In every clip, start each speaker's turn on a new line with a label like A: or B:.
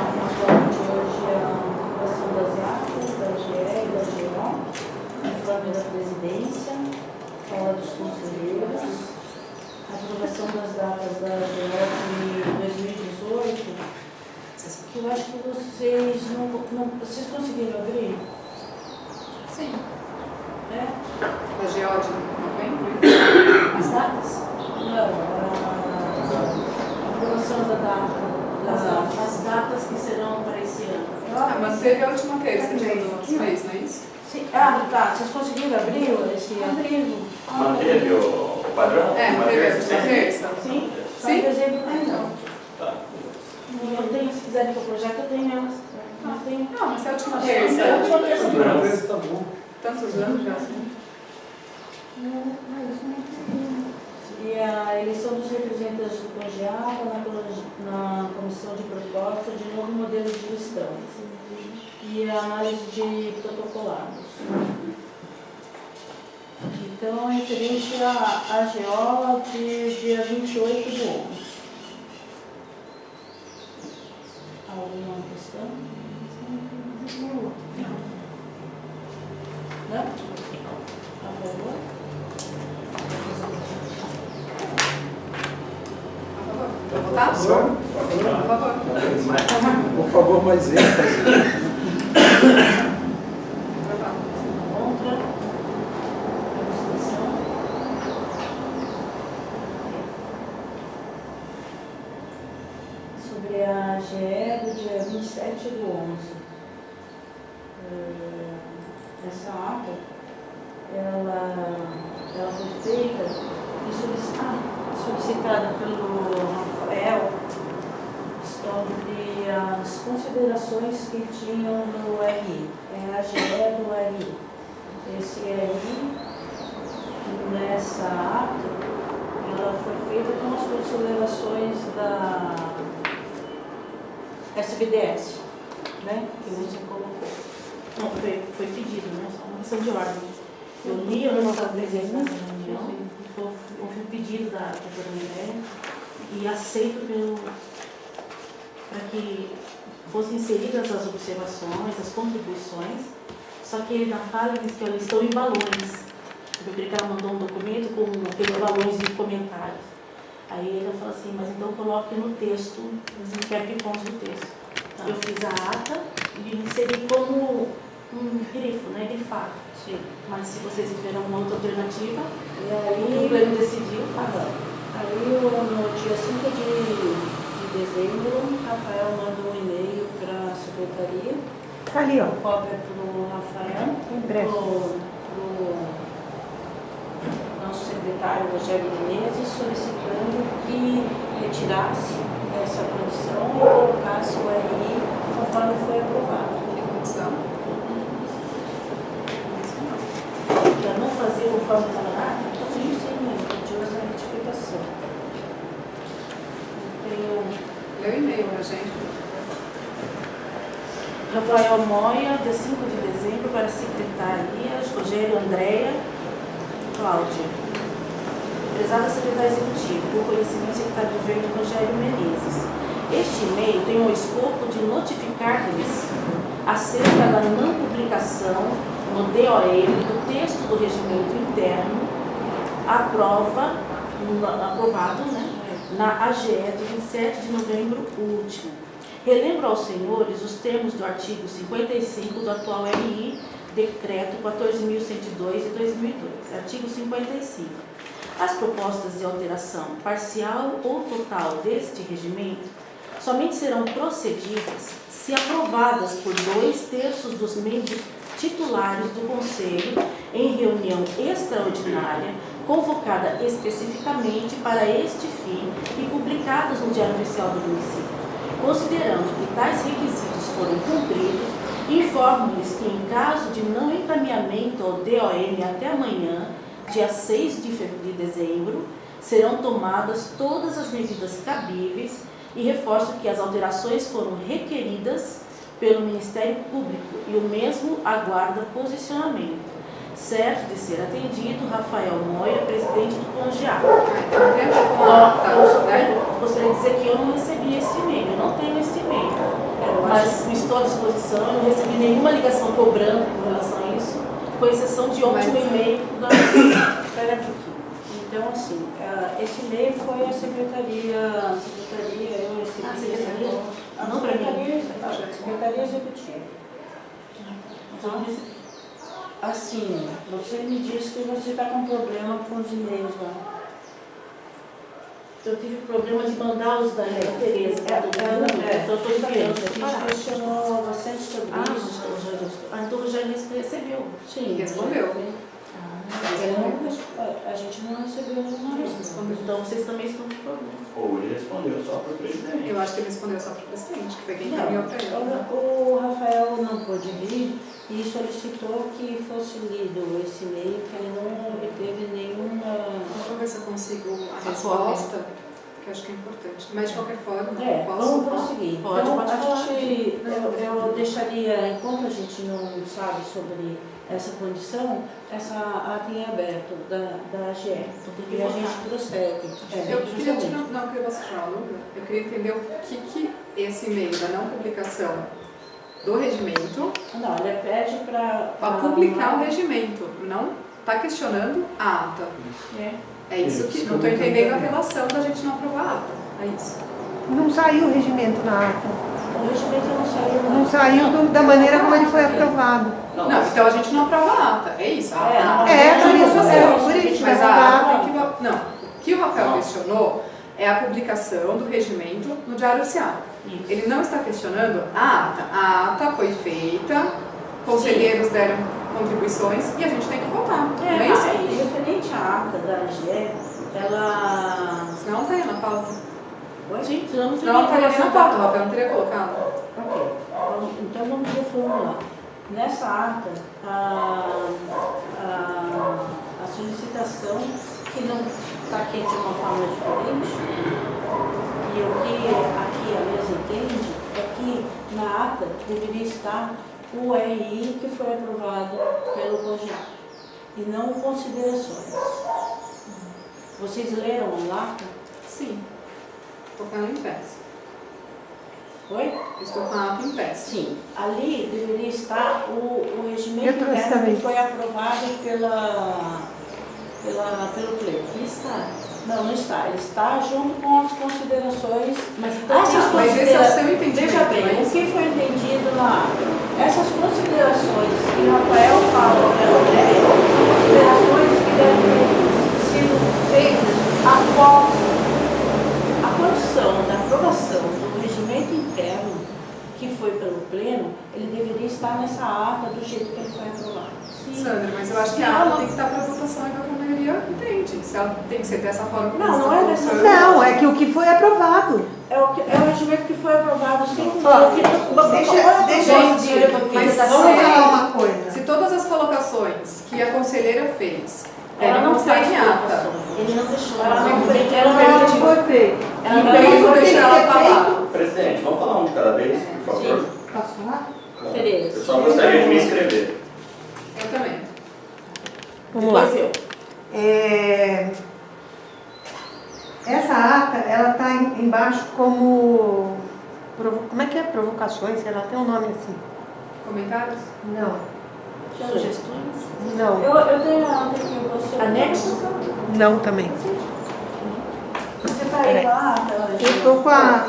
A: uma forma de hoje a aprovação das atas da GE e da GO, informe da presidência, fala dos conselheiros, a aprovação das datas da GO de 2018, que eu acho que vocês vocês conseguiram abrir?
B: Sim.
A: É?
B: A GO de novembro?
A: As datas? Não, a aprovação da data, as datas que serão para esse ano.
B: Mas teve a última terça de do nosso país, não é isso?
A: Sim. Ah, tá. Vocês conseguiram abrir esse arquivo?
C: Manteve o padrão?
B: Manteve a última terça.
A: Sim? Só
B: Sim.
A: em dezembro não.
C: Tá.
A: Eu tenho, se quiserem que eu projeto, eu tenho elas. Mas tem.
B: Não, mas é a última
A: É,
B: terça.
A: a última terça do mês.
D: Tá bom.
B: Tantos anos já assim.
A: E a eleição dos representantes do COGEAPA na comissão de proposta de novo modelo de gestão e a análise de protocolados. Então, referente à AGO de dia 28 de 11. Alguma questão? Não? A favor?
B: Vou votar?
D: Só?
B: Por favor.
D: Por favor, mais ênfase.
A: Contra? Abstenção? Sobre a GE do dia 27 do 11. Essa ata, ela foi feita e solicitada pelo Rafael sobre as considerações que tinham no RI. É a GE do RI. Esse RI, nessa ata, ela foi feita com as considerações da SBDS, né? Que você colocou. Não, foi pedido, né? Só uma questão de ordem. Eu li, eu não estava presente nessa reunião, houve um pedido da doutora Mireia e aceito para que fossem inseridas as observações, as contribuições, só que ele na fala diz que elas estão em balões. Eu creio que ela mandou um documento com aqueles balões de comentários. Aí ele falou assim, mas então coloque no texto, quer que conste o texto. Então, eu fiz a ata e inseri como um grifo, né? Grifado. Sim. Mas se vocês tiverem alguma outra alternativa, e aí o pleno decidiu, tá. Aí no dia 5 de dezembro, Rafael mandou um e-mail para a secretaria.
E: Tá ali, ó.
A: Cópia para o Rafael, para o nosso secretário Rogério Menezes, solicitando que retirasse essa condição e colocasse o RI conforme foi aprovado.
B: Que condição?
A: Para não fazer conforme estava lá, sim, pediu essa retificação. Tenho
B: Leu e-mail pra gente.
A: Rafael Moia, de 5 de dezembro, para a secretaria, Rogério Andréia, Cláudia. Prezada secretária executiva, por conhecimento secretário de governo Rogério Menezes. Este e-mail tem o escopo de notificar-lhes acerca da não publicação no DOM do texto do regimento interno aprovado, né, na AGE de 27 de novembro último. Relembro aos senhores os termos do artigo 55 do atual RI, Decreto 14.102 de 2002. Artigo 55. As propostas de alteração parcial ou total deste regimento somente serão procedidas se aprovadas por 2/3 dos membros titulares do Conselho em reunião extraordinária, convocada especificamente para este fim e publicadas no Diário Oficial do Município. Considerando que tais requisitos foram cumpridos, informo-lhes que, em caso de não encaminhamento ao DOM até amanhã, dia 6 de dezembro, serão tomadas todas as medidas cabíveis e reforço que as alterações foram requeridas pelo Ministério Público e o mesmo aguarda posicionamento. Certo de ser atendido, Rafael Moia, presidente do CONGEAPA.
B: Então, tem a ver com a ata, né?
A: gostaria de dizer que eu não recebi esse e-mail, eu não tenho esse e-mail. Mas estou à disposição, eu não recebi nenhuma ligação cobrando com relação a isso, com exceção de ontem o e-mail da...
E: Espera aqui. Então, assim, esse e-mail foi a secretaria, eu recebi
A: secretaria?
E: a
A: Não para mim.
E: secretaria executiva. Então, assim, você me disse que você está com problema com os e-mails lá.
A: Eu tive problema de mandar os da Tereza. Então eu estou esperando.
E: A gente questionou bastante sobre isso.
A: Então já recebeu.
E: Sim.
B: Respondeu.
E: A gente não recebeu nenhuma resposta.
A: Então vocês também estão com problema.
C: Ou ele respondeu só para o presidente.
B: Eu acho que ele respondeu só para o presidente, que foi quem encaminhou para ele.
E: O Rafael não pôde vir e solicitou que fosse lido esse e-mail, que ele não teve nenhuma...
B: Vou ver se eu consigo a resposta, que eu acho que é importante. Mas de qualquer forma, posso...
E: Vamos prosseguir.
A: Pode
E: Então,
A: falar.
E: eu deixaria, enquanto a gente não sabe sobre essa condição, essa ata em aberto da AGE. E a gente prossegue.
B: Eu queria não queria você falar, Lula. Eu queria entender o que esse e-mail da não publicação do regimento...
E: Não, ele pede para...
B: Para publicar o regimento, não está questionando a ata. É isso que... Não estou entendendo a relação da gente não aprovar a ata. É isso.
F: Não saiu o regimento na ata.
E: O regimento não saiu.
F: Não saiu da maneira como ele foi aprovado.
B: Não, então a gente não aprova a ata. É isso. A ata
F: Por isso.
B: Mas a ata... Não. O que o Rafael questionou é a publicação do regimento no Diário Oficial. Ele não está questionando a ata. A ata foi feita, conselheiros deram contribuições e a gente tem que votar. Não é isso?
E: Referente à ata da AGE, ela...
B: Senão não está aí na pauta.
A: Gente,
B: Senão não estaria na pauta, o Rafael não teria colocado.
E: Ok. Então vamos reformular. Nessa ata, a solicitação, que não está aqui de uma forma diferente, e o que aqui a mesa entende, é que na ata deveria estar o RI que foi aprovado pelo COGEAP, e não considerações. Vocês leram a ata?
B: Sim. Estou com ela em pés.
E: Oi?
B: Estou com a ata em pés.
E: Sim. Ali deveria estar o regimento
F: Eu trouxe
E: interno
F: também.
E: que foi aprovado pelo pleito.
A: está.
E: Não, não está. Ele está junto com as considerações.
A: Mas
B: Mas esse é o seu entendimento.
E: Veja bem,
B: não é
E: o
B: isso?
E: que foi entendido na ata? Essas considerações que o Rafael fala, são considerações que devem ter sido feitas após a condição da aprovação do regimento interno que foi pelo Pleno, ele deveria estar nessa ata do jeito que ele foi aprovado.
B: Sandra, mas eu acho que a ata tem que estar para votação e a maioria entende. Se ela tem que ser dessa forma.
E: Não é dessa forma.
F: Não, é que o que foi aprovado.
E: É o regimento que foi aprovado sem
B: Mas
F: Vamos falar uma coisa.
B: se todas as colocações que a conselheira fez,
A: Ela não
B: está
A: fez
B: em ata.
A: Ele não deixou.
E: Ela não fez.
A: Ela não
F: Ela
A: permitiu.
F: foi feita.
A: Ela
B: Então
A: não
B: eu vou
F: tem
B: deixar
F: que
B: ela
F: ser
B: falar.
C: Presidente, vamos falar um de cada vez, por favor?
F: Posso falar?
A: Tereza.
C: Eu só gostaria de me inscrever.
B: Eu também.
F: Vamos lá.
A: Depois eu.
F: Essa ata, ela está embaixo como... Como é que é? Provocações? Ela tem um nome assim.
B: Comentários?
F: Não.
A: Sugestões?
F: Não.
E: Eu tenho a ata aqui, eu posso...
A: Anexo?
F: Não também.
E: Você está aí com a ata?
F: Eu estou com a...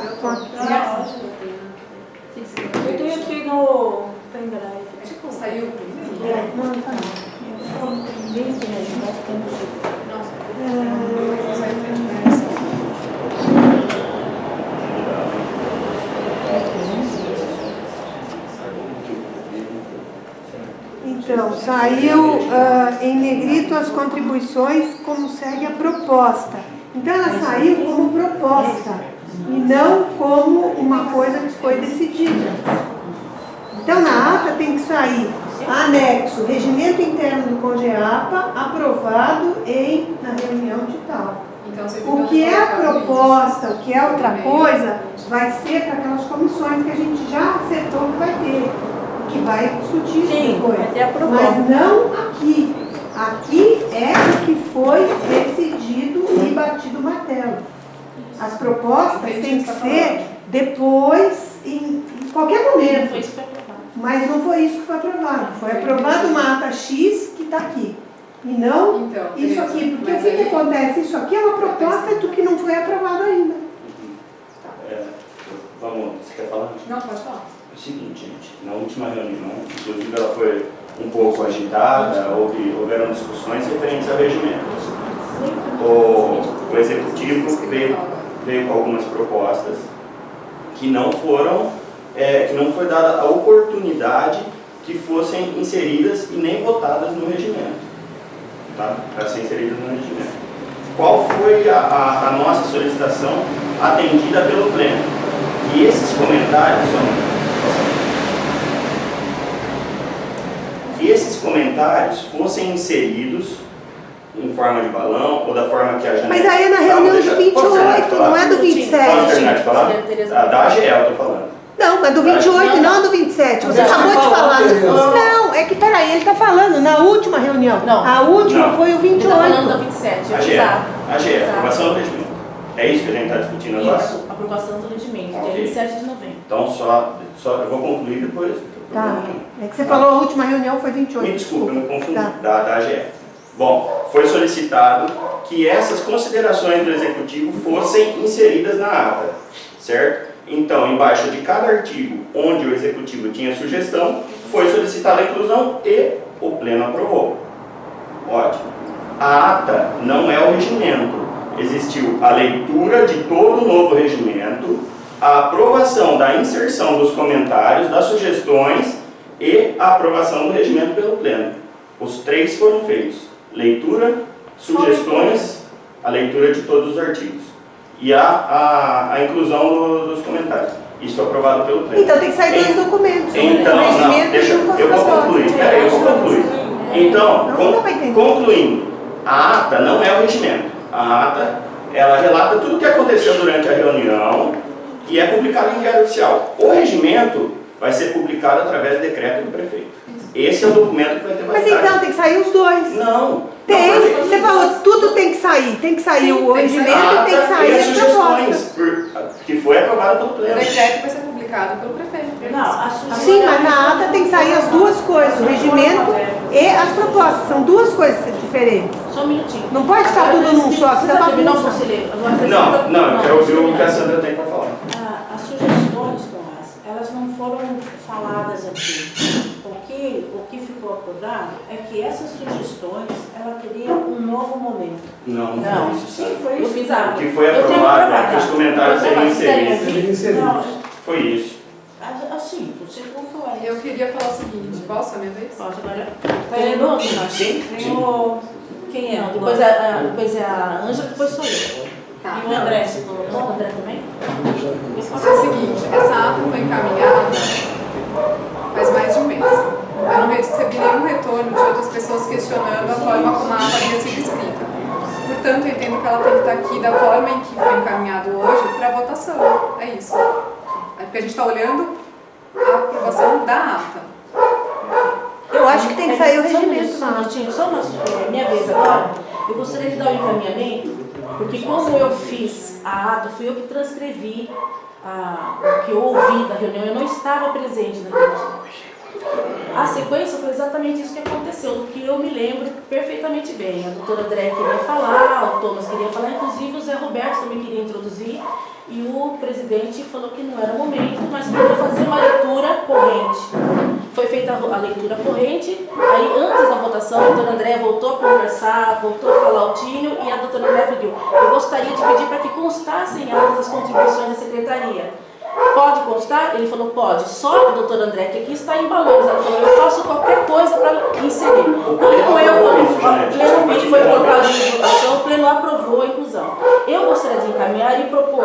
E: Eu tenho aqui no pendrive.
B: Saiu o primeiro?
F: Não, tá não.
E: Link, né? Nós temos...
B: Não saiu o primeiro.
F: Então, saiu em negrito as contribuições como segue a proposta. Então, ela saiu como proposta e não como uma coisa que foi decidida. Então, na ata tem que sair anexo, regimento interno do COGEAPA, aprovado na reunião de tal.
B: Então, vocês
F: O que é a proposta, o que é outra coisa, vai ser para aquelas comissões que a gente já acertou que vai ter, que vai discutir
E: Sim,
F: depois.
E: vai ter a proposta.
F: Mas não aqui. Aqui é o que foi decidido e batido o martelo. As propostas têm que ser depois, em qualquer momento.
A: Foi isso que foi aprovado.
F: Mas não foi isso que foi aprovado. Foi aprovado uma ata X que está aqui. E não
B: Então,
F: isso
B: beleza.
F: aqui. Porque
B: Mas
F: o que
B: aí-
F: acontece? Isso aqui é uma proposta do que não foi aprovado ainda.
C: É, vamos, você quer falar?
B: Não, pode falar.
C: É o seguinte, gente, na última reunião, inclusive ela foi um pouco agitada, houveram discussões referentes ao regimento. O executivo veio com algumas propostas que não foram, que não foi dada a oportunidade que fossem inseridas e nem votadas no regimento, tá? Para ser inseridas no regimento. Qual foi a nossa solicitação atendida pelo Pleno? Que esses comentários fossem inseridos em forma de balão ou da forma que a Janete...
F: Mas aí é na reunião de 28, não é do
C: Posso
F: 27.
C: terminar de falar? Da AGE eu estou falando.
F: Não, é do 28, não do 27. Você
A: Não,
F: acabou de
D: falou,
F: falar.
D: Tereza.
F: Não, é que peraí, ele está falando na última reunião.
A: Não.
F: A última
C: Não.
F: foi o
A: Ele está falando da
F: 28.
A: 27.
C: AGE,
A: Exato.
C: AGE, aprovação do regimento. É isso que a gente está discutindo agora?
A: Isso, aprovação do regimento, dia
C: Ok.
A: 27 de novembro.
C: Então, só eu vou concluir depois.
F: Tá. É que você falou a última reunião foi 28.
C: Me desculpe, eu me confundi,
F: Tá.
C: da AGE. Bom, foi solicitado que essas considerações do Executivo fossem inseridas na ata, certo? Então, embaixo de cada artigo onde o Executivo tinha sugestão, foi solicitada a inclusão e o Pleno aprovou. Ótimo. A ata não é o regimento. Existiu a leitura de todo o novo regimento, a aprovação da inserção dos comentários, das sugestões e a aprovação do regimento pelo Pleno. Os três foram feitos. Leitura, sugestões, a leitura de todos os artigos e a inclusão dos comentários. Isso foi aprovado pelo Pleno.
F: Então tem que sair dois documentos.
C: Então,
F: um
C: não,
F: regimento
C: deixa,
F: e um
C: eu vou concluir.
F: constitucional.
C: Peraí, eu vou concluir. Então,
F: Não dá pra entender.
C: concluindo, a ata não é o regimento. A ata, ela relata tudo o que aconteceu durante a reunião e é publicado em Diário Oficial. O regimento vai ser publicado através do decreto do prefeito. Esse é o documento que vai ter
F: Mas
C: validade.
F: então tem que sair os dois.
C: Não.
F: Tem,
C: não, porque-
F: você falou, tudo tem que sair. Tem que sair
B: Sim,
F: o
B: tem que sair
F: regimento e tem que
C: ata
F: sair
C: e as
F: as propostas.
C: sugestões, que foi aprovado pelo
B: O
C: Pleno.
B: decreto vai ser publicado pelo prefeito.
A: Não, a sugestão...
F: Sim, mas na ata tem que sair as duas coisas, o regimento e as propostas. São duas coisas diferentes.
A: Só um minutinho.
F: Não pode estar tudo num só,
A: Você
F: você
A: tá
F: tá
A: terminando,
F: bagunçando.
A: conselheiro?
C: Não, eu quero ouvir o que a Sandra tem para falar.
E: As sugestões, Tomás, elas não foram faladas aqui. O que ficou acordado é que essas sugestões, ela teria um novo momento.
C: Não, não
A: Não,
C: foi isso,
E: Sim,
C: Sandra.
E: foi
A: Eu
E: isso.
A: fiz a...
C: O que foi
A: Eu tenho
C: aprovado é
A: aprovado,
C: que os
A: tá?
C: comentários seriam
A: Vocês querem
C: inseridos.
A: ouvir?
D: Seriam inseridos.
E: Não,
C: Foi isso.
E: assim, você for falar
B: Eu
E: isso.
B: queria falar o seguinte, posso a minha vez?
A: Posso agora?
E: Tem no outro, nós.
C: Sim,
E: Tem
C: sim.
E: o... Quem é?
A: Não, depois é a Ângela, depois sou eu.
B: Tá.
E: E o André, você colocou?
A: O André também?
B: É o seguinte, essa ata foi encaminhada faz mais de um mês. Eu não recebi nenhum retorno de outras pessoas questionando a forma como a ata havia sido escrita. Portanto, eu entendo que ela tem que estar aqui da forma em que foi encaminhado hoje para votação. É isso. É porque a gente está olhando a aprovação da ata.
F: Eu acho que tem que sair o
A: Só um
F: regimento
A: minuto, só um
F: na ata.
A: minutinho, só minha vez agora. Eu gostaria de dar um encaminhamento, porque como eu fiz a ata, fui eu que transcrevi o que eu ouvi da reunião, eu não estava presente naquele dia. A sequência foi exatamente isso que aconteceu, do que eu me lembro perfeitamente bem. A doutora André queria falar, o Thomas queria falar, inclusive o Zé Roberto também queria introduzir, e o presidente falou que não era o momento, mas queria fazer uma leitura corrente. Foi feita a leitura corrente, aí antes da votação, a doutora André voltou a conversar, voltou a falar ao Tínio, e a doutora André pediu: eu gostaria de pedir para que constassem em atas as contribuições da secretaria. Pode constar? Ele falou, pode. Só a doutora André, que aqui está em balões, ela falou, eu faço qualquer coisa para inserir. Como o pleno foi colocado em votação, o pleno aprovou a inclusão. Eu gostaria de encaminhar e propor,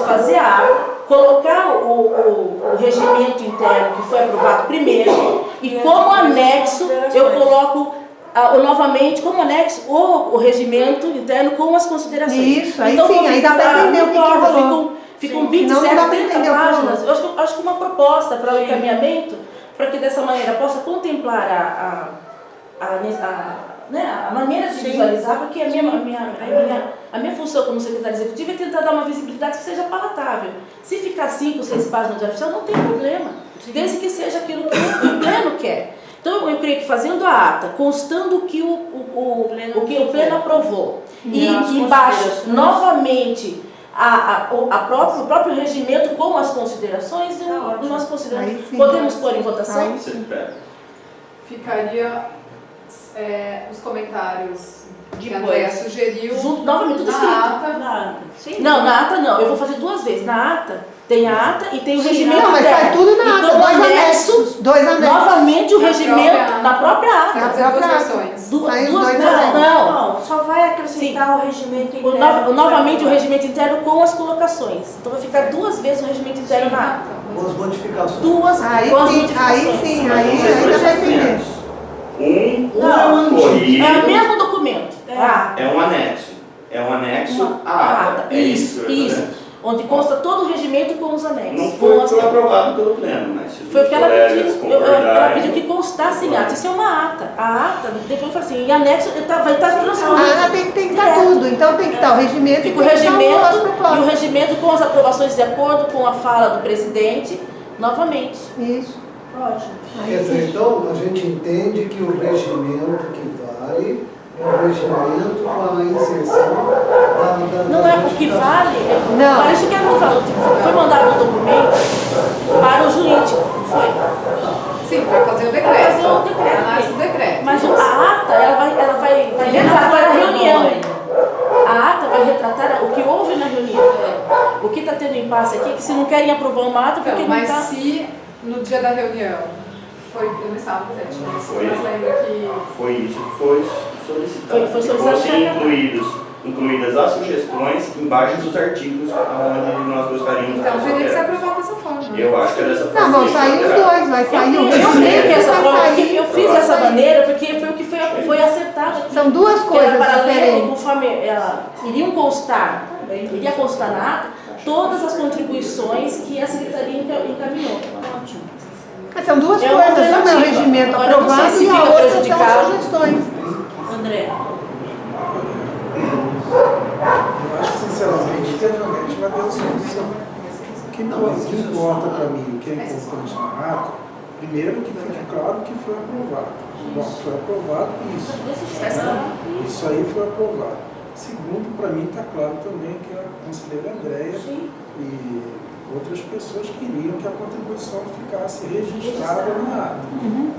A: fazer a ata, colocar o regimento interno que foi aprovado primeiro, e como anexo, eu coloco novamente, como anexo, o regimento interno com as considerações.
F: Isso, aí sim, aí dá para entender o que rolou.
A: Ficam
F: Sim, senão
A: 27,
F: não dá pra
A: 30
F: entender o que
A: páginas. Eu acho que uma proposta para o encaminhamento, para que dessa maneira possa contemplar né, a maneira de visualizar, porque a minha função como secretária executiva é tentar dar uma visibilidade que seja palatável. Se ficar 5, 6 páginas de oficial, não tem problema, desde que seja aquilo que o pleno quer. Então, eu creio que fazendo a ata, constando que o pleno aprovou, e embaixo, novamente, o próprio regimento com as considerações, nós consideramos. Podemos pôr em votação?
B: Ficaria os comentários que a Andréa sugeriu.
A: Novamente, tudo escrito.
B: Na ata.
A: Não, na ata não. Eu vou fazer 2 vezes. Na ata, tem a ata e tem o regimento.
F: Não, mas sai tudo na ata,
A: Então,
F: 2 anexos. 2 anexos.
A: Novamente o regimento na própria ata.
B: As duas versões.
A: Não.
E: Só vai acrescentar o regimento interno.
A: Novamente o regimento interno com as colocações. Então vai ficar 2 vezes o regimento interno na ata.
D: Com as modificações.
A: 2
F: Aí
A: com as
F: sim,
A: modificações.
F: aí já vai entender.
C: Um corrido.
A: É o mesmo documento.
C: É um anexo. É um anexo à ata. É isso.
A: Isso. Onde consta todo o regimento com os anexos.
C: Não foi aprovado pelo pleno, mas se os
A: Foi o que ela
C: colegas
A: pediu. Ela
C: concordarem.
A: pediu que constasse em ata. Isso é uma ata. A ata, depois fala assim, em anexo vai estar
F: A
A: transformado.
F: ata tem que estar tudo, então tem que estar o regimento
A: Fica o
F: tem que estar
A: regimento
F: as
A: e o
F: propostas.
A: regimento com as aprovações de acordo com a fala do presidente, novamente.
F: Isso.
E: Ótimo.
D: Quer dizer, então a gente entende que o regimento que vale é o regimento com a inserção da
A: Não é o que vale,
F: Não.
A: para isso que ela falou, foi mandado um documento para o jurídico, não foi?
B: Sim, para fazer o decreto.
A: Para fazer o decreto.
B: Análise do decreto.
A: Mas a ata, ela vai retratar a reunião. A ata vai retratar o que houve na reunião. O que está tendo impasse aqui é que se não querem aprovar uma ata, porque
B: Então,
A: não
B: mas
A: está...
B: se no dia da reunião eu não estava presente, mas lembro que...
C: Foi isso que foi solicitado.
A: Foi
C: Que
A: solicitado.
C: fossem incluídas as sugestões embaixo dos artigos onde nós gostaríamos
B: Então, teria que ser
C: alteradas.
B: aprovado dessa forma.
C: Eu acho que é dessa forma.
F: Não, vão sair os dois, vai sair o
A: Eu creio
F: regimento
A: que
F: e
A: essa
F: vai
A: forma,
F: sair.
A: eu fiz dessa maneira porque foi o que foi acertado aqui.
F: São duas
A: Que era
F: coisas
A: paralelo,
F: diferentes.
A: conforme iria constar na ata todas as contribuições que a secretaria encaminhou.
F: Mas são duas
A: É uma
F: coisas, uma é o
A: alternativa.
F: regimento
A: Agora, eu não sei
F: aprovado
A: se
F: e a
A: fica
F: outra
A: prejudicado.
F: são as sugestões.
A: André.
D: Eu acho sinceramente que a Janete vai dar a solução. O que importa para mim, o que é importante na ata, primeiro que fique claro que foi aprovado. Bom, foi aprovado isso. Isso aí foi aprovado. Segundo, para mim está claro também que a conselheira Andréa e outras pessoas queriam que a contribuição ficasse registrada na ata.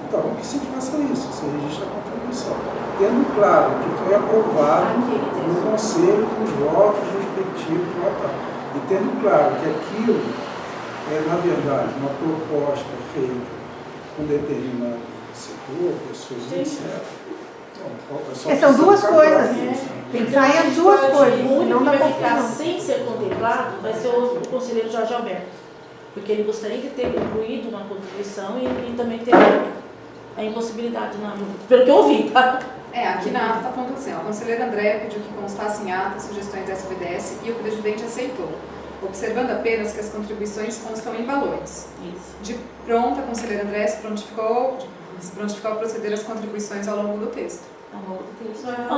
D: Então, que se faça isso, se registre a contribuição. Tendo claro que foi aprovado no conselho com os votos respectivos do local. E tendo claro que aquilo é, na verdade, uma proposta feita com determinado setor, pessoas, etc. Então,
F: São duas coisas.
D: Isso.
F: Tem que sair as duas coisas,
A: O único
F: não
A: que
F: dá
A: vai ficar
F: confusão.
A: sem ser contemplado vai ser o conselheiro Jorge Alberto. Porque ele gostaria de ter incluído uma contribuição e também ter a impossibilidade, pelo que eu ouvi, tá?
B: Aqui na ata está falando assim, a conselheira Andréa pediu que constasse em ata sugestões da SBDS e o presidente aceitou, observando apenas que as contribuições constam em balões.
A: Isso.
B: De pronto, a conselheira Andréa se prontificou a proceder às contribuições ao longo do texto.
A: Ao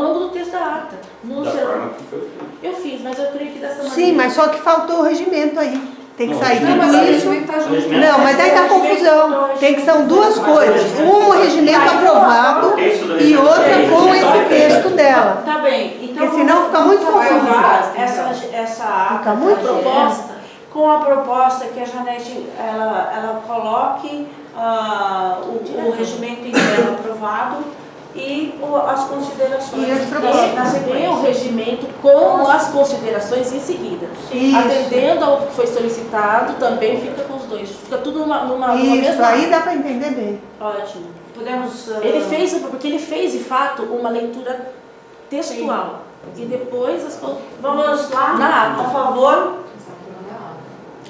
A: longo do texto da ata. No
C: Da
A: geral.
C: forma que foi feito.
A: Eu fiz, mas eu creio que dessa maneira.
F: Sim, mas só que faltou o regimento aí. Tem que
C: Não,
F: sair
C: não,
B: Não,
F: tudo
B: mas o
F: isso.
B: regimento está junto.
F: Não, mas daí dá confusão. Tem que são duas coisas. Um regimento aprovado
C: O texto do
F: e
C: regimento
F: outra
C: é
F: com
C: registrado.
F: esse texto dela.
E: Tá bem, então
F: Porque senão fica muito
E: vamos
F: confuso.
E: aprovar essa ata
F: Fica muito
E: da proposta com a proposta que a Janete ela coloque o regimento interno aprovado e as considerações.
F: E as propostas.
E: na
A: E
E: sequência.
A: o regimento com as considerações em seguida.
F: Isso.
A: Atendendo ao que foi solicitado, também fica com os dois. Fica tudo numa
F: Isso,
A: mesma.
F: aí dá para entender bem.
E: Ótimo. Podemos.
A: Ele fez, porque ele fez de fato uma leitura textual. E depois as coisas.
E: Vamos lá?
A: Na
E: A
A: ata.
E: favor?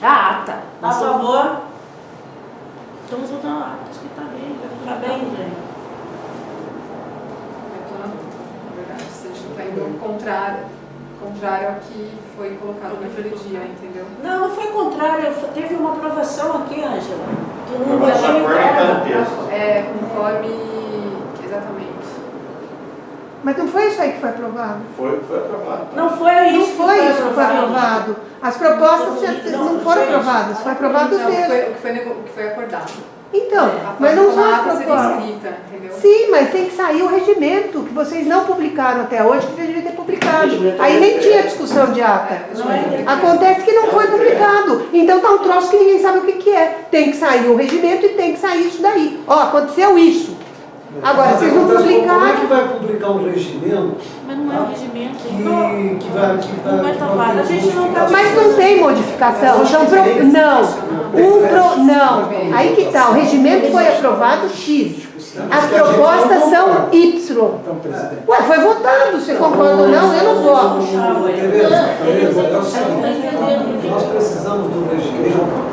A: A ata.
E: A favor?
A: Estamos votando a ata. Acho que está bem.
E: Tá bem, André?
B: Na verdade, se a gente não está indo contrário ao que foi colocado naquele dia, entendeu?
E: Não foi contrário. Teve uma aprovação aqui, Ângela. Do
C: Mas da
E: regime
C: forma que está no
E: interno.
C: texto.
B: Conforme. Exatamente.
F: Mas não foi isso aí que foi aprovado?
C: Foi aprovado.
A: Não foi
F: Não
A: isso
F: foi isso que foi aprovado. As propostas não foram aprovadas, foi aprovado o
B: Não,
F: texto.
B: o que foi acordado.
F: Então,
B: A
F: mas não
B: forma
F: são as
B: como a ata seria
F: propostas.
B: escrita, entendeu?
F: Sim, mas tem que sair o regimento, que vocês não publicaram até hoje, que deveria ter publicado.
C: Regimento
F: Aí nem
C: é-
F: tinha discussão de ata.
A: Não é
F: Acontece que não foi publicado. Então tá um troço que ninguém sabe o que é. Tem que sair o regimento e tem que sair isso daí. Ó, aconteceu isso. Agora,
G: Mas
F: vocês não
G: acontece, como é
F: publicaram.
G: que vai publicar um regimento
A: Mas não é o regimento.
G: que vai
A: Não vai tapar. A gente não tá.
F: Mas não tem modificação. São não. Aí que tá. O regimento foi aprovado X. As propostas são Y.
D: Então, presidente.
F: Ué, foi votado. Você concorda ou não? Eu não voto.
G: Tereza, é o seguinte, nós precisamos do regimento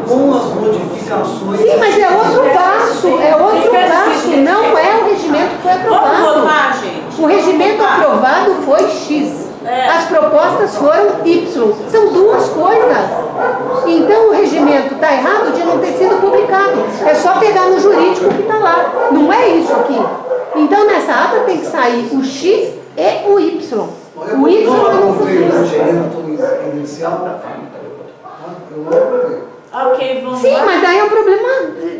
G: com as modificações.
F: Sim, mas é outro passo. É outro passo. Não é o regimento que foi
A: Vamos
F: aprovado.
A: votar, gente.
F: O regimento aprovado foi X. As propostas foram Y. São duas coisas. Então o regimento está errado de não ter sido publicado. É só pegar no jurídico que está lá. Não é isso aqui. Então nessa ata tem que sair o X e o Y. O Y
G: Eu não
F: eu não
G: aprovei o
F: fiz.
G: regimento inicial. Eu não aprovei.
A: Ok, vamos
F: Sim,
A: lá.
F: mas aí é um problema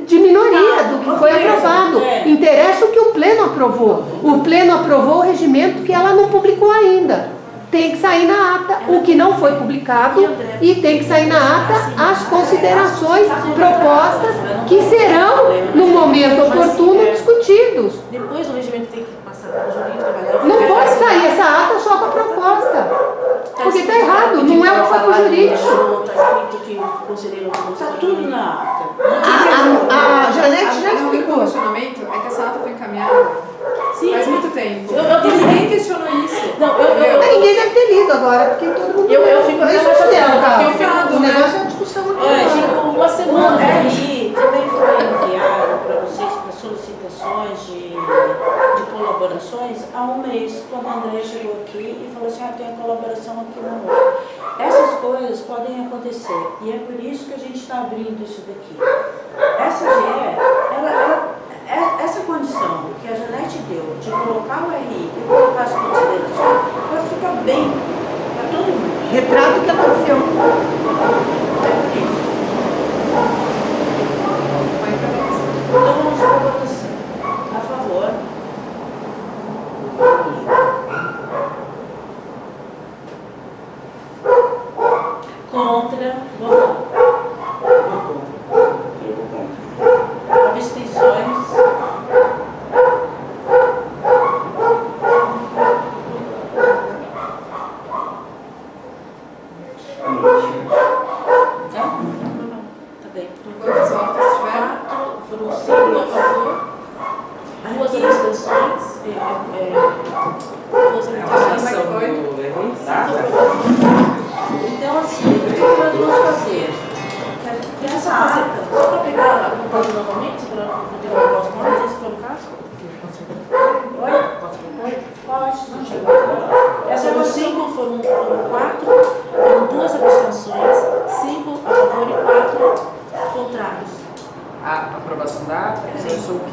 F: de minoria do que foi aprovado. Interessa o que o Pleno aprovou. O Pleno aprovou o regimento que ela não publicou ainda. Tem que sair na ata o que não foi publicado e tem que sair na ata as considerações propostas que serão, no momento oportuno, discutidos.
A: Depois o regimento tem que passar para o jurídico avaliar.
F: Não pode sair essa ata só com a proposta. Porque está errado, não é o que foi para o jurídico.
A: Está escrito que o conselheiro está tudo na ata.
F: A Janete já
B: O único
F: explicou.
B: questionamento é que essa ata foi encaminhada
A: Sim,
B: faz muito tempo.
A: Eu tenho-
B: Ninguém questionou isso.
A: Não,
F: Mas ninguém deve ter lido agora, porque todo mundo.
A: Eu fico
F: Mas
A: até
F: isso não é o
A: chateada,
F: caso.
A: porque eu fico-
F: O negócio é a discussão aqui.
A: Olha, tipo, uma semana
E: RI também foi enviado para vocês para solicitações de colaborações há um mês, quando a André chegou aqui e falou assim, tem a colaboração aqui na rua. Essas coisas podem acontecer e é por isso que a gente está abrindo isso daqui. Essa GE, essa condição que a Janete deu de colocar o RI e colocar as considerações, ela fica bem para todo mundo.
F: Retrato o que aconteceu.
E: É por isso. Então vamos para a votação. A favor. Contra. Votou. Abstenções. Tá bem.
B: Quantos votos tiveram?
E: 4, foram 5 a favor, 2 abstenções, 2 abstenções. Então, assim, o que nós vamos fazer? Que essa ata, só para pegar a proposta novamente, para poder colocar os nomes, se for o caso? Oi? Pode. Essa eram 5, foram 4, foram 2 abstenções, 5 a favor e 4 contrários.
H: A aprovação da ata, eu sou o que?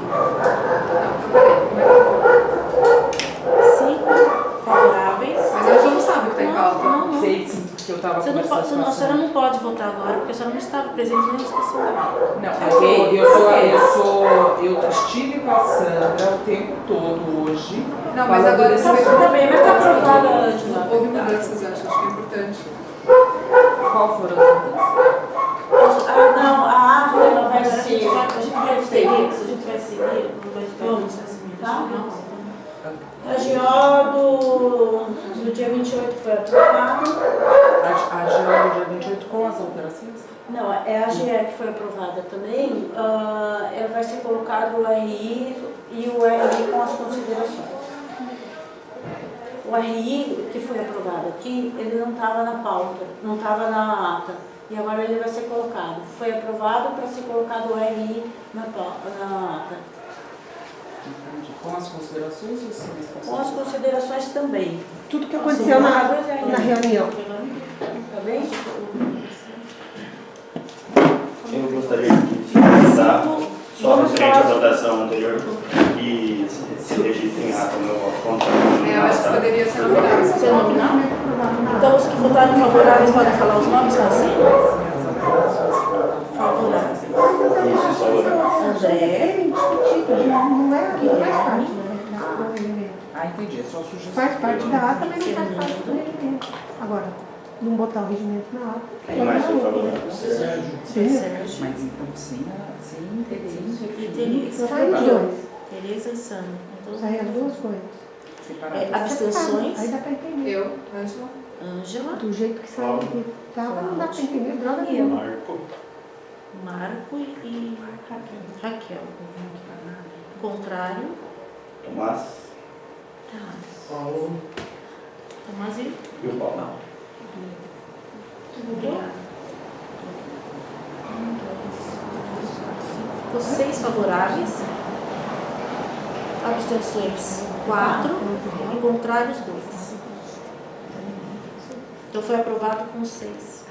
E: 5 favoráveis.
B: Mas a gente não sabe o que está em pauta.
E: Não.
H: Sei sim, que eu estava
E: Você não
H: conversando
E: pode,
H: com a
E: a senhora não pode votar agora, porque a senhora não estava presente na discussão da lei.
H: Não, ok, eu estive com a Sandra o tempo todo hoje.
B: Não, mas
H: falando
B: agora
H: desse
B: você
A: Tá bem, mas tá aprovada a
B: Houve mudanças, eu acho que é importante.
H: Qual foram as mudanças?
A: Não, a ata ela vai ser. A gente vai seguir, se a gente vai seguir, não vai ficar muito assim. Tá? A GO do dia 28 foi aprovada.
H: A GO do dia 28 com as alterações?
E: Não, é a GE que foi aprovada também. Ela vai ser colocado o RI e o RI com as considerações. O RI que foi aprovado aqui, ele não estava na pauta, não estava na ata. E agora ele vai ser colocado. Foi aprovado para ser colocado o RI na ata.
H: Entendi. Com as considerações ou sem as
E: Com as considerações também.
F: Tudo que aconteceu na reunião.
E: Tá bem?
C: Eu gostaria de finalizar, só referente à votação anterior, que se registre em ata o meu voto contrário.
B: poderia ser nominal.
A: Ser nominal? Então, os que votaram favoráveis podem falar os nomes, tá assim? Favoráveis. André,
F: Não faz parte, né?
H: Ah, entendi, é só sugestão.
F: Faz parte da ata, mas não faz parte do regimento. Agora, não botar o regimento na ata.
C: Quem mais foi favorável?
A: Sérgio,
H: Mas então sem
A: Tereza e
F: Sai os
A: Tereza.
F: dois.
A: Tereza e Sandra. Então,
F: Sai as duas coisas.
A: abstenções,
F: Aí dá pra entender.
B: Eu, Ângela.
A: Ângela,
F: Do jeito que saiu aqui. Tava, não dá pra entender droga
A: E
F: nenhuma.
C: Marco.
A: Marco e Raquel. Contrário,
C: Tomás.
D: Paulo.
A: Tomás e
C: E o Paulo.
A: Ficou 6 favoráveis, abstenções 4 e contrários 2. Então foi aprovado com 6.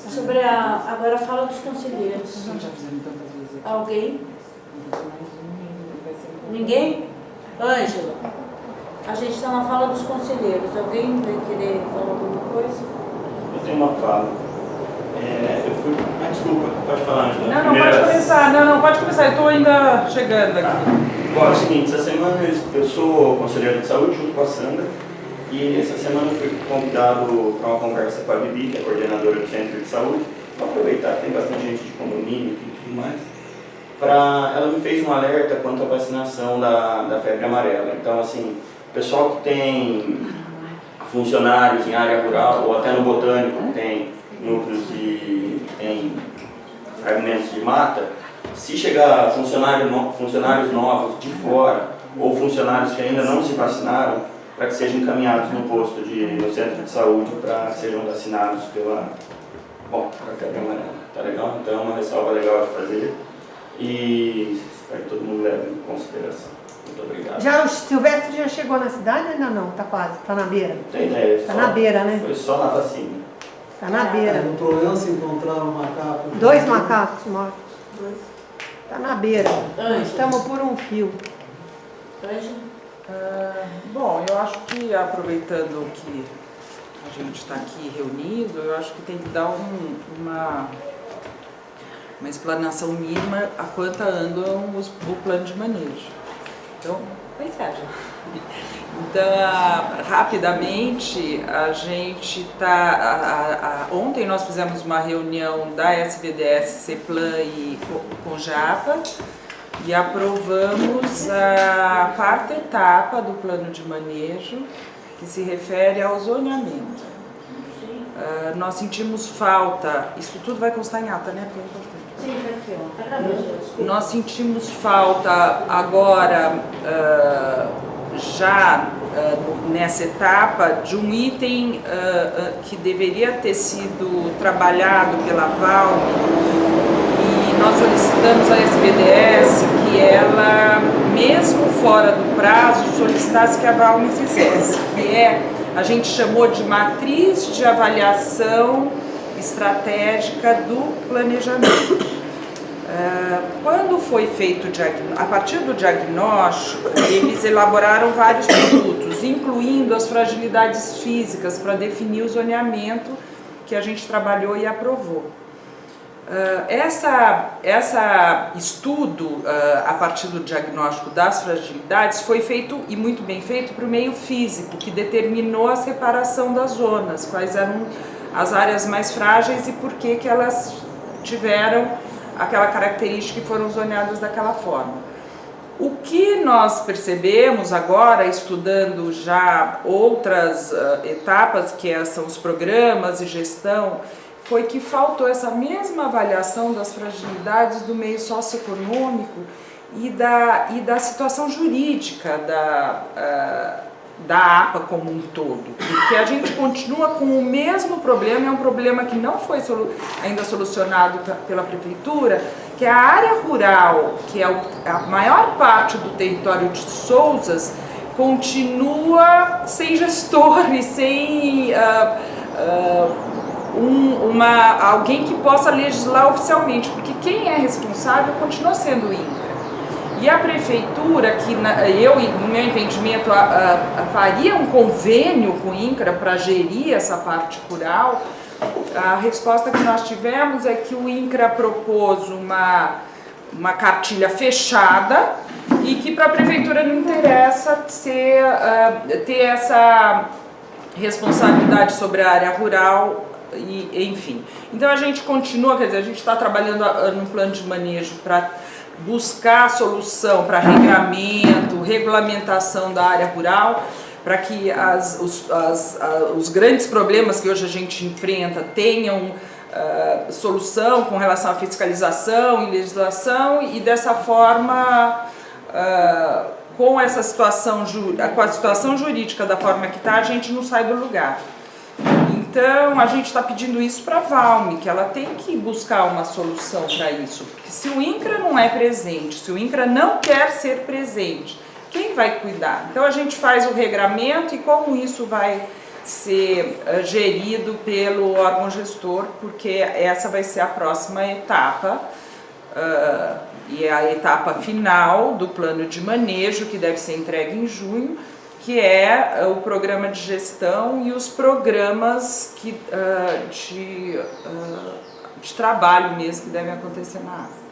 A: Sobre agora fala dos conselheiros.
H: Nós já fizemos tantas vezes aqui.
A: Alguém?
H: Mais um, vai ser um.
A: Ninguém? Ângela, a gente está na fala dos conselheiros. Alguém vai querer falar alguma coisa?
C: Eu tenho uma fala. Eu fui. Ah, desculpa, pode falar, Angela.
H: Não, pode começar. Não, pode começar. Eu estou ainda chegando aqui.
C: Bom, é o seguinte, essa semana eu sou conselheiro de saúde junto com a Sandra. E essa semana eu fui convidado para uma conversa com a Vivi, que é coordenadora do Centro de Saúde. Vou aproveitar que tem bastante gente de condomínio e tudo mais. Ela me fez um alerta quanto à vacinação da febre amarela. Então, assim, o pessoal que tem funcionários em área rural, ou até no botânico, tem núcleos tem fragmentos de mata, se chegar funcionários novos de fora, ou funcionários que ainda não se vacinaram, para que sejam encaminhados no centro de saúde, para que sejam vacinados pela febre amarela. Tá legal? Então é uma ressalva legal de fazer. E espero que todo mundo leve em consideração. Muito obrigado.
F: Já o Silvestre já chegou na cidade? Ainda não, tá quase, tá na beira.
C: Não tem ideia.
F: Tá na beira, né?
C: Foi só na vacina.
F: Tá na beira.
G: Não problema se encontrar um macaco.
F: 2 macacos mortos. Tá na beira.
A: Ângela.
F: Estamos por um fio.
A: Ângela?
H: Bom, eu acho que aproveitando que a gente está aqui reunido, eu acho que tem que dar uma explanação mínima a quanto andam o plano de manejo. Então, rapidamente, a gente está... Ontem nós fizemos uma reunião da SVDS, CEPLAN e CONJAPA e aprovamos a quarta etapa do plano de manejo, que se refere ao zoneamento. Nós sentimos falta, isso tudo vai constar em ata, né? Porque é importante.
A: Sim, tá aqui, ó. Tá gravando.
H: Nós sentimos falta agora, nessa etapa, de um item que deveria ter sido trabalhado pela Valme, e nós solicitamos à SVDS que ela, mesmo fora do prazo, solicitasse que a Valme fizesse, que a gente chamou de matriz de avaliação estratégica do planejamento. Quando foi feito a partir do diagnóstico, eles elaboraram vários produtos, incluindo as fragilidades físicas, para definir o zoneamento que a gente trabalhou e aprovou. Essa estudo, a partir do diagnóstico das fragilidades, foi feito, e muito bem feito, para o meio físico, que determinou a separação das zonas, quais eram as áreas mais frágeis e por que elas tiveram aquela característica e foram zoneadas daquela forma. O que nós percebemos agora, estudando já outras etapas, que são os programas e gestão, foi que faltou essa mesma avaliação das fragilidades do meio socioeconômico e da situação jurídica da APA como um todo, porque a gente continua com o mesmo problema, é um problema que não foi ainda solucionado pela prefeitura, que é a área rural, que é a maior parte do território de Sousas, continua sem gestor e sem alguém que possa legislar oficialmente, porque quem é responsável continua sendo o INCRA. E a prefeitura, que eu, no meu entendimento, faria um convênio com o INCRA para gerir essa parte rural, a resposta que nós tivemos é que o INCRA propôs uma cartilha fechada e que para a prefeitura não interessa ter essa responsabilidade sobre a área rural, e, enfim. Então a gente continua, quer dizer, a gente está trabalhando no plano de manejo para buscar solução para regramento, regulamentação da área rural, para que os grandes problemas que hoje a gente enfrenta tenham solução com relação à fiscalização e legislação, e dessa forma, com a situação jurídica da forma que está, a gente não sai do lugar. Então, a gente está pedindo isso para a Valme, que ela tem que buscar uma solução para isso. Porque se o INCRA não é presente, se o INCRA não quer ser presente, quem vai cuidar? Então, a gente faz o regramento e como isso vai ser gerido pelo órgão gestor, porque essa vai ser a próxima etapa, e é a etapa final do plano de manejo, que deve ser entregue em junho, que é o programa de gestão e os programas de trabalho mesmo que devem acontecer na área.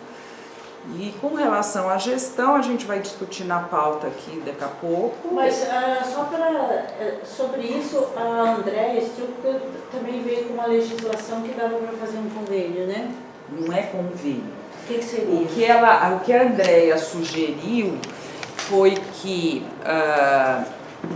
H: E com relação à gestão, a gente vai discutir na pauta aqui daqui a pouco.
E: Mas só sobre isso, a Andréia Stuck também veio com uma legislação que dava para fazer um convênio, né?
H: Não é convênio.
E: O que seria?
H: O que a Andréia sugeriu foi que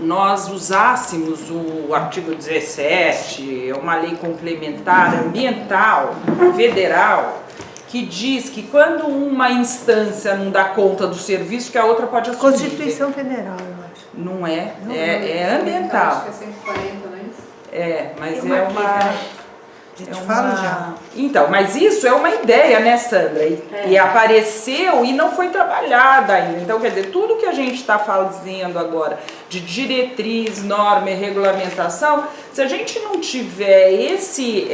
H: nós usássemos o artigo 17, uma lei complementar ambiental federal, que diz que quando uma instância não dá conta do serviço, que a outra pode assumir.
F: Constituição Federal, eu acho.
H: Não é, é ambiental.
B: Acho que é 140, não é isso?
H: É, mas
F: Tem uma
H: é uma...
F: A gente fala já.
H: Então, mas isso é uma ideia, né, Sandra? E apareceu e não foi trabalhada ainda. Então, quer dizer, tudo que a gente está fazendo agora de diretriz, norma e regulamentação, se a gente não tiver esse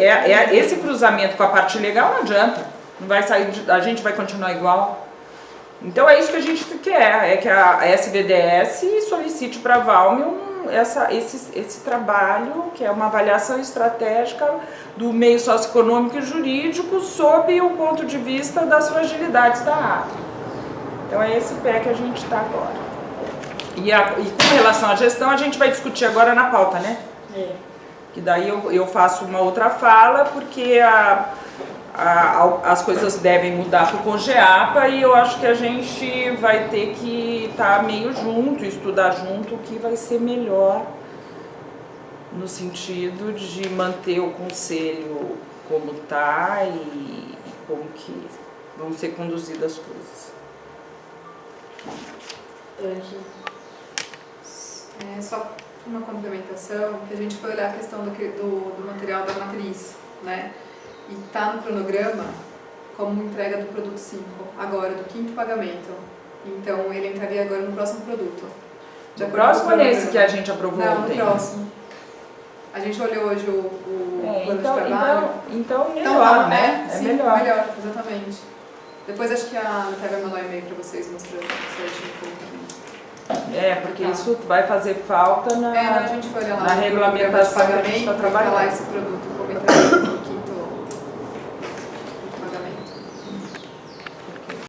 H: cruzamento com a parte legal, não adianta. Não vai sair, a gente vai continuar igual. Então, é isso que a gente quer, é que a SVDS solicite para a Valme esse trabalho, que é uma avaliação estratégica do meio socioeconômico e jurídico sob o ponto de vista das fragilidades da área. Então é esse pé que a gente está agora. E com relação à gestão, a gente vai discutir agora na pauta, né? Que daí eu faço uma outra fala, porque as coisas devem mudar para o Congeapa e eu acho que a gente vai ter que estar meio junto, estudar junto o que vai ser melhor no sentido de manter o conselho como está e como que vão ser conduzidas as coisas.
B: Só uma complementação, que a gente foi olhar a questão do material da matriz, né? E está no cronograma como entrega do produto 5, agora, do 5º pagamento. Então, ele entraria agora no próximo produto.
H: O próximo é esse que a gente aprovou ontem?
B: Não, no próximo. A gente olhou hoje o plano de trabalho.
H: Então melhor, né?
B: Sim,
H: melhor.
B: Melhor, exatamente. Depois acho que a Natália vai mandar um e-mail para vocês mostrando certinho como que...
H: porque isso vai fazer falta
B: a gente foi olhar lá
H: na regulamentação que a gente está trabalhando.
B: esse produto.